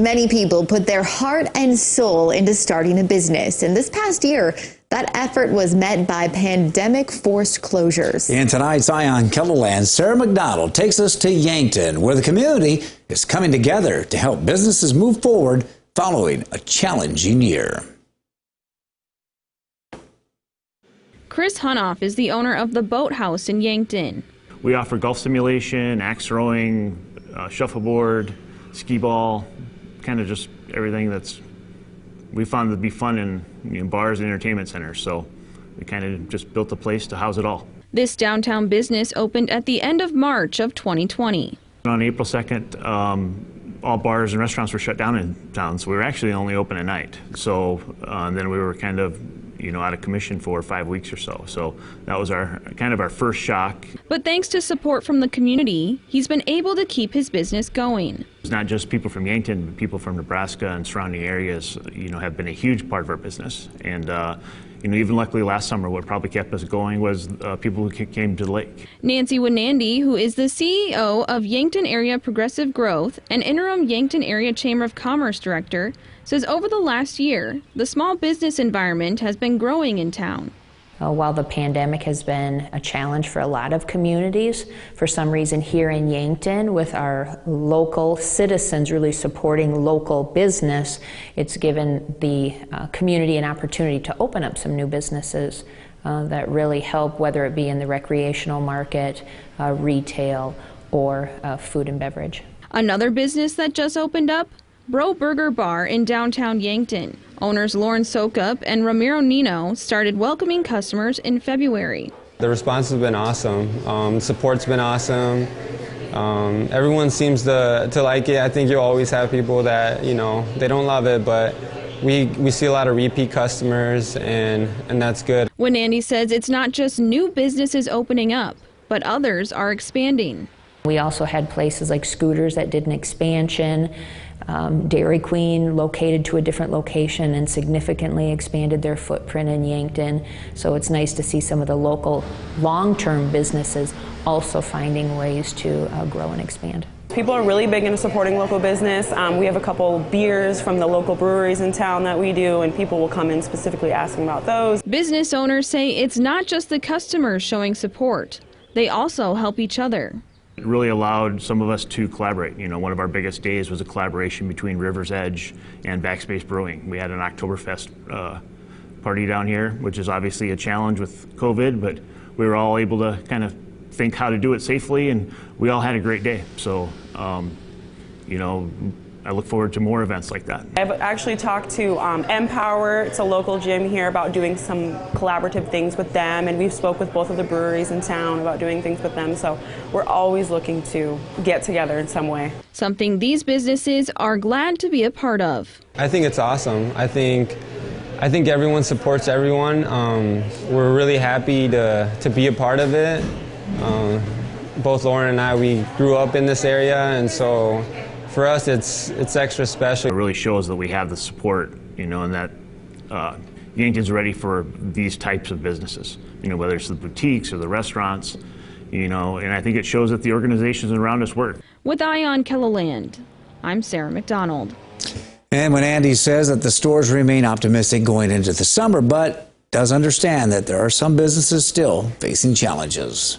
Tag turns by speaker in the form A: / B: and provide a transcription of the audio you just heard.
A: Many people put their heart and soul into starting a business, and this past year, that effort was met by pandemic-forced closures.
B: In tonight's Eye on KELOLAND, Sarah McDonald takes us to Yankton, where the community is coming together to help businesses move forward following a challenging year.
C: Chris Hunoff is the owner of the Boathouse in Yankton.
D: We offer golf simulation, axe throwing, shuffleboard, skee ball, kind of just everything that's we found to be fun in bars and entertainment centers. So we kind of just built a place to house it all.
C: This downtown business opened at the end of March of 2020.
D: On April 2nd, all bars and restaurants were shut down in town, so we were actually only open at night. So then we were kind of out of commission for 5 weeks or so. So that was our first shock.
C: But thanks to support from the community, he's been able to keep his business going.
D: It's not just people from Yankton, but people from Nebraska and surrounding areas, have been a huge part of our business. And even luckily last summer, what probably kept us going was people who came to the lake.
C: Nancy Winandy, who is the CEO of Yankton Area Progressive Growth and interim Yankton Area Chamber of Commerce director, says over the last year, the small business environment has been growing in town.
E: While the pandemic has been a challenge for a lot of communities, for some reason here in Yankton, with our local citizens really supporting local business, it's given the community an opportunity to open up some new businesses that really help, whether it be in the recreational market, retail, or food and beverage.
C: Another business that just opened up? Bro Burger Bar in downtown Yankton. Owners Lauren Sokup and Ramiro Nino started welcoming customers in February.
F: The response has been awesome. Support's been awesome. Everyone seems to like it. I think you'll always have people that, they don't love it, but we see a lot of repeat customers, and that's good.
C: Winandy says it's not just new businesses opening up, but others are expanding.
E: We also had places like Scooters that did an expansion. Dairy Queen located to a different location and significantly expanded their footprint in Yankton. So it's nice to see some of the local long-term businesses also finding ways to grow and expand.
G: People are really big into supporting local business. We have a couple beers from the local breweries in town that we do, and people will come in specifically asking about those.
C: Business owners say it's not just the customers showing support. They also help each other.
D: It really allowed some of us to collaborate. One of our biggest days was a collaboration between River's Edge and Backspace Brewing. We had an Oktoberfest party down here, which is obviously a challenge with COVID, but we were all able to kind of think how to do it safely, and we all had a great day. So, I look forward to more events like that.
G: I've actually talked to Empower, it's a local gym here, about doing some collaborative things with them, and we've spoke with both of the breweries in town about doing things with them, so we're always looking to get together in some way.
C: Something these businesses are glad to be a part of.
F: I think it's awesome. I think everyone supports everyone. We're really happy to be a part of it. Both Lauren and I, we grew up in this area, and so for us, it's extra special. It really shows that we have the support, and that Yankton's ready for these types of businesses, whether it's the boutiques or the restaurants, and I think it shows that the organizations around us work.
C: With Eye on KELOLAND, I'm Sarah McDonald.
B: And Winandy says that the stores remain optimistic going into the summer, but does understand that there are some businesses still facing challenges.